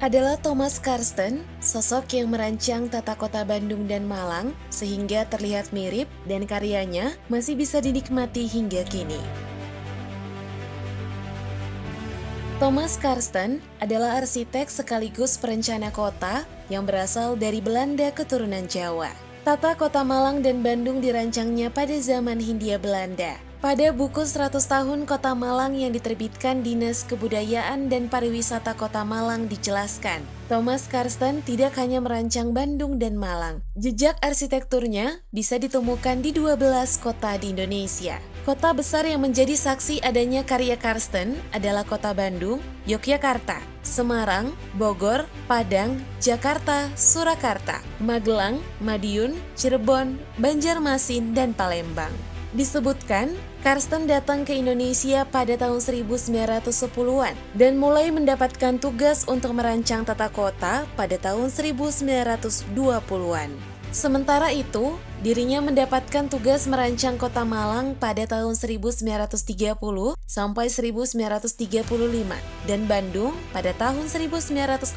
adalah Thomas Karsten, sosok yang merancang tata kota Bandung dan Malang sehingga terlihat mirip dan karyanya masih bisa dinikmati hingga kini. Thomas Karsten adalah arsitek sekaligus perencana kota yang berasal dari Belanda keturunan Jawa. Tata kota Malang dan Bandung dirancangnya pada zaman Hindia Belanda. Pada buku 100 tahun Kota Malang yang diterbitkan Dinas Kebudayaan dan Pariwisata Kota Malang dijelaskan, Thomas Karsten tidak hanya merancang Bandung dan Malang. Jejak arsitekturnya bisa ditemukan di 12 kota di Indonesia. Kota besar yang menjadi saksi adanya karya Karsten adalah Kota Bandung, Yogyakarta, Semarang, Bogor, Padang, Jakarta, Surakarta, Magelang, Madiun, Cirebon, Banjarmasin, dan Palembang. Disebutkan, Karsten datang ke Indonesia pada tahun 1910-an dan mulai mendapatkan tugas untuk merancang tata kota pada tahun 1920-an. Sementara itu, dirinya mendapatkan tugas merancang kota Malang pada tahun 1930 sampai 1935 dan Bandung pada tahun 1941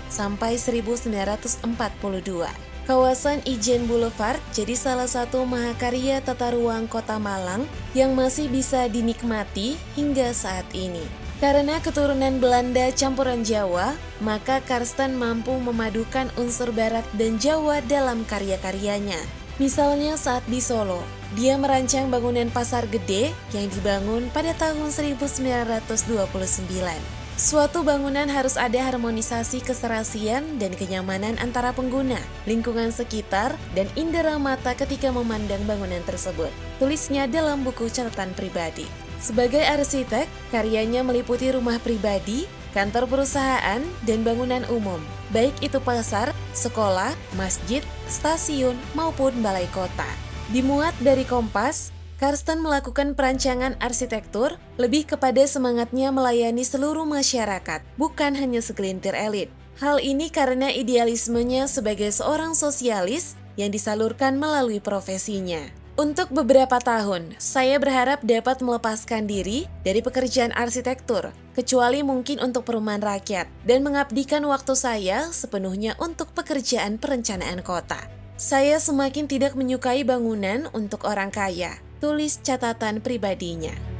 sampai 1942. Kawasan Ijen Boulevard jadi salah satu mahakarya tata ruang kota Malang yang masih bisa dinikmati hingga saat ini. Karena keturunan Belanda campuran Jawa, maka Karsten mampu memadukan unsur Barat dan Jawa dalam karya-karyanya. Misalnya saat di Solo, dia merancang bangunan Pasar Gede yang dibangun pada tahun 1929. Suatu bangunan harus ada harmonisasi keserasian dan kenyamanan antara pengguna, lingkungan sekitar, dan indera mata ketika memandang bangunan tersebut. Tulisnya dalam buku catatan pribadi. Sebagai arsitek, karyanya meliputi rumah pribadi, kantor perusahaan, dan bangunan umum, baik itu pasar, sekolah, masjid, stasiun, maupun balai kota. Dimuat dari Kompas, Karsten melakukan perancangan arsitektur lebih kepada semangatnya melayani seluruh masyarakat, bukan hanya segelintir elit. Hal ini karena idealismenya sebagai seorang sosialis yang disalurkan melalui profesinya. Untuk beberapa tahun, saya berharap dapat melepaskan diri dari pekerjaan arsitektur, kecuali mungkin untuk perumahan rakyat, dan mengabdikan waktu saya sepenuhnya untuk pekerjaan perencanaan kota. Saya semakin tidak menyukai bangunan untuk orang kaya, tulis catatan pribadinya.